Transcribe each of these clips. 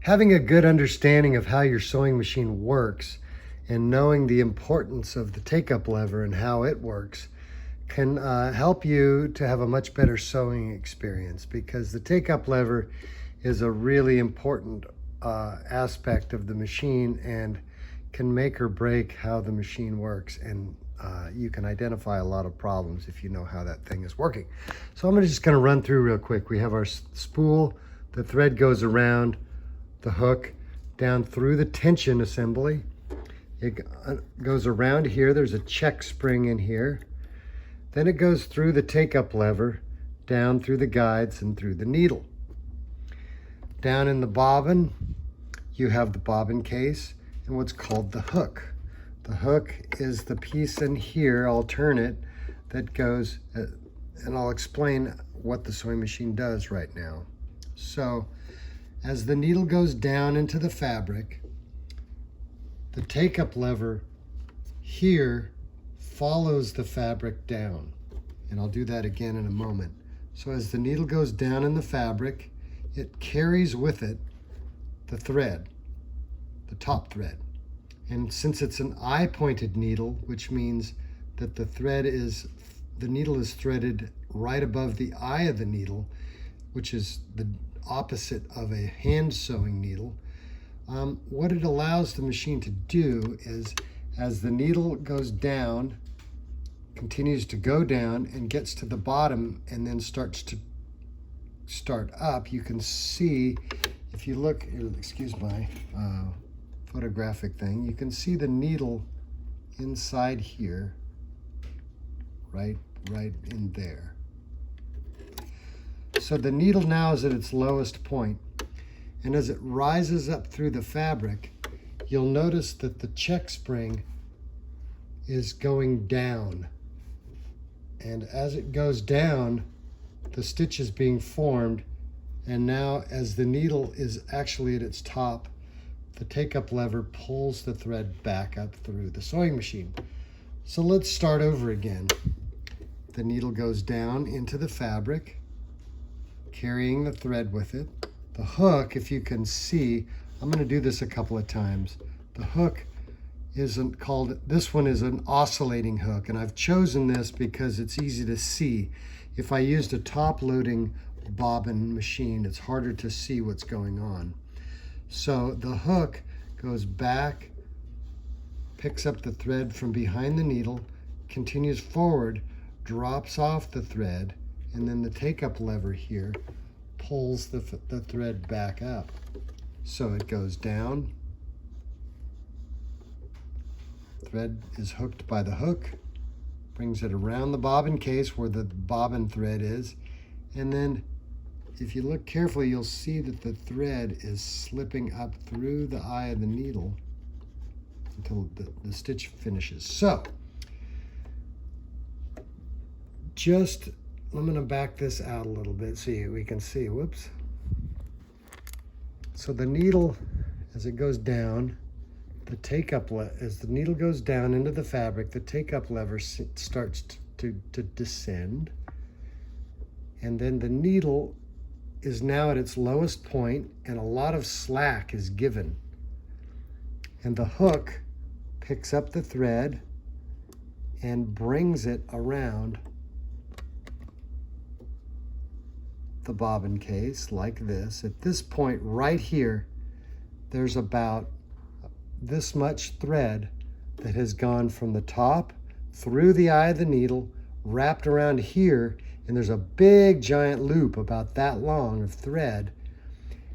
Having a good understanding of how your sewing machine works and knowing the importance of the take-up lever and how it works can help you to have a much better sewing experience, because the take-up lever is a really important aspect of the machine and can make or break how the machine works, and you can identify a lot of problems if you know how that thing is working. So I'm just going to run through real quick. We have our spool. The thread goes around the hook down through the tension assembly. It goes around here. There's a check spring in here. Then it goes through the take-up lever, down through the guides and through the needle. Down in the bobbin, you have the bobbin case and what's called the hook. The hook is the piece in here, I'll turn it, that goes, and I'll explain what the sewing machine does right now. So, as the needle goes down into the fabric, the take-up lever here follows the fabric down. And I'll do that again in a moment. So as the needle goes down in the fabric, it carries with it the thread, the top thread. And since it's an eye-pointed needle, which means that the needle is threaded right above the eye of the needle, which is the opposite of a hand sewing needle, what it allows the machine to do is, as the needle goes down, continues to go down and gets to the bottom and then starts to start up, you can see, if you look, excuse my photographic thing, you can see the needle inside here, right in there. So the needle now is at its lowest point, and as it rises up through the fabric, you'll notice that the check spring is going down. And as it goes down, the stitch is being formed, and now as the needle is actually at its top, the take-up lever pulls the thread back up through the sewing machine. So let's start over again. The needle goes down into the fabric, carrying the thread with it. The hook, if you can see, I'm going to do this a couple of times. The hook isn't called, this one is an oscillating hook, and I've chosen this because it's easy to see. If I used a top-loading bobbin machine, it's harder to see what's going on. So the hook goes back, picks up the thread from behind the needle, continues forward, drops off the thread, and then the take-up lever here pulls the thread back up. So it goes down, thread is hooked by the hook, brings it around the bobbin case where the bobbin thread is, and then if you look carefully, you'll see that the thread is slipping up through the eye of the needle until the stitch finishes. So, I'm going to back this out a little bit so we can see, whoops. So the needle, as it goes down, as the needle goes down into the fabric, the take-up lever starts to descend, and then the needle is now at its lowest point, and a lot of slack is given. And the hook picks up the thread and brings it around the bobbin case like this. At this point right here, there's about this much thread that has gone from the top through the eye of the needle, wrapped around here, and there's a big giant loop about that long of thread,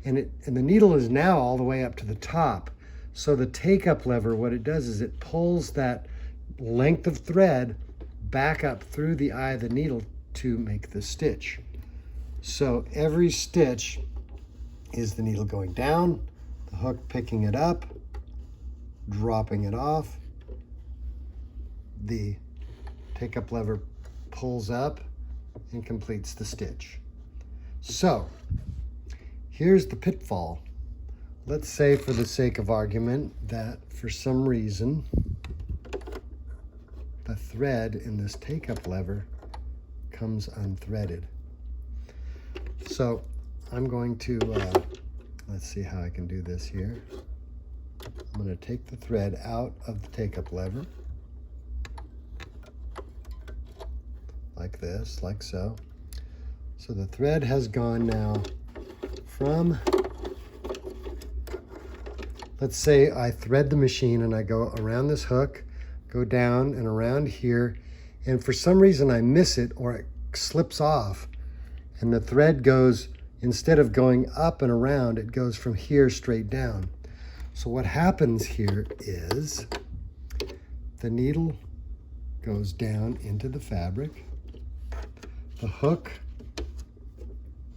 and the needle is now all the way up to the top. So the take-up lever, what it does is it pulls that length of thread back up through the eye of the needle to make the stitch. So every stitch is the needle going down, the hook picking it up, dropping it off, the take-up lever pulls up and completes the stitch. So here's the pitfall. Let's say, for the sake of argument, that for some reason the thread in this take-up lever comes unthreaded. So I'm going to, let's Let's see how I can do this here. I'm going to take the thread out of the take-up lever, like this, like so. So the thread has gone now from, let's say I thread the machine and I go around this hook, go down and around here, and for some reason I miss it or it slips off, and the thread goes, instead of going up and around, it goes from here straight down. So what happens here is the needle goes down into the fabric, the hook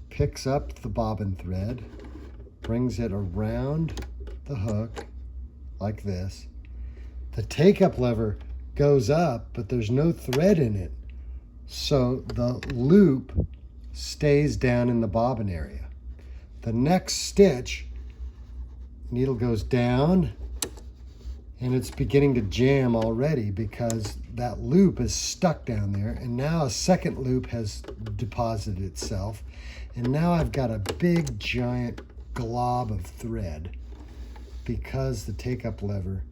picks up the bobbin thread, brings it around the hook like this. The take-up lever goes up, but there's no thread in it, so the loop stays down in the bobbin area. The next stitch, needle goes down, and it's beginning to jam already because that loop is stuck down there, and now a second loop has deposited itself, and now I've got a big giant glob of thread because the take-up lever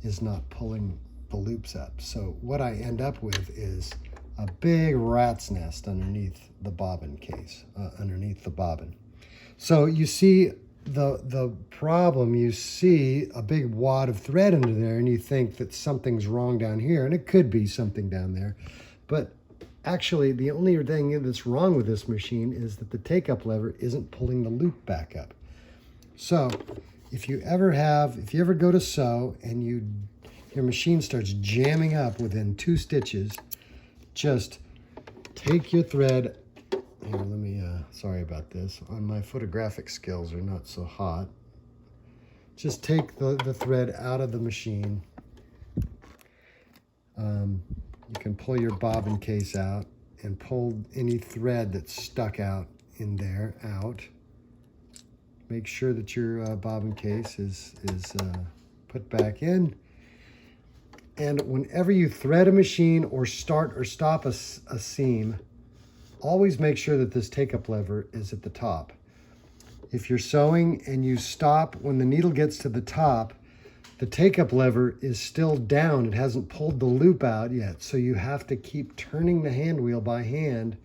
is not pulling the loops up. So what I end up with is a big rat's nest underneath the bobbin case, underneath the bobbin. So you see the problem, you see a big wad of thread under there and you think that something's wrong down here, and it could be something down there, but actually the only thing that's wrong with this machine is that the take-up lever isn't pulling the loop back up. So if you ever go to sew and your machine starts jamming up within 2 stitches, just take your thread. Here, let me, sorry about this. My photographic skills are not so hot. Just take the thread out of the machine. You can pull your bobbin case out and pull any thread that's stuck out in there out. Make sure that your bobbin case is put back in. And whenever you thread a machine or start or stop a seam, always make sure that this take-up lever is at the top. If you're sewing and you stop when the needle gets to the top, the take-up lever is still down. It hasn't pulled the loop out yet. So you have to keep turning the hand wheel by hand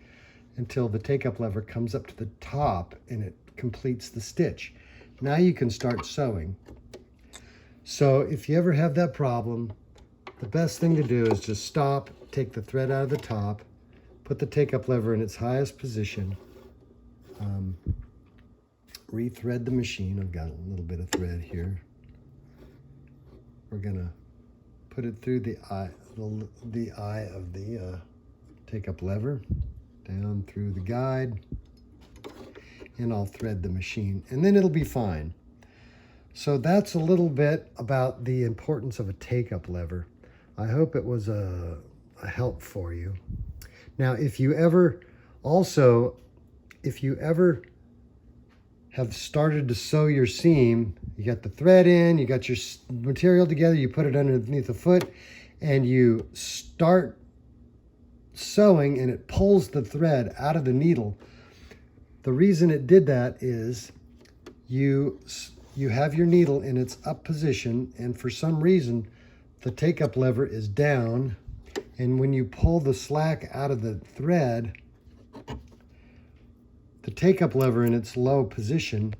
until the take-up lever comes up to the top and it completes the stitch. Now you can start sewing. So if you ever have that problem, the best thing to do is just stop, take the thread out of the top, put the take-up lever in its highest position, rethread the machine. I've got a little bit of thread here. We're gonna put it through the eye of the take-up lever, down through the guide, and I'll thread the machine, and then it'll be fine. So that's a little bit about the importance of a take-up lever. I hope it was a help for you. Now, if you ever have started to sew your seam, you got the thread in, you got your material together, you put it underneath the foot, and you start sewing and it pulls the thread out of the needle. The reason it did that is you have your needle in its up position, and for some reason the take-up lever is down, and when you pull the slack out of the thread, the take-up lever in its low position,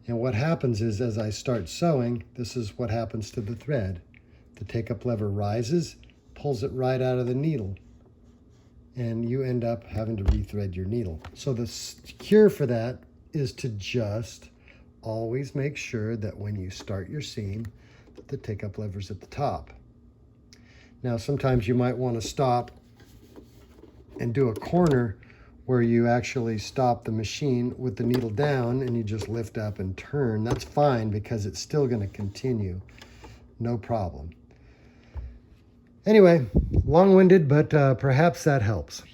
and what happens is as I start sewing, this is what happens to the thread. The take-up lever rises, pulls it right out of the needle, and you end up having to rethread your needle. So the cure for that is to just always make sure that when you start your seam, that the take-up lever's at the top. Now, sometimes you might want to stop and do a corner where you actually stop the machine with the needle down and you just lift up and turn. That's fine because it's still going to continue. No problem. Anyway, long-winded, but perhaps that helps.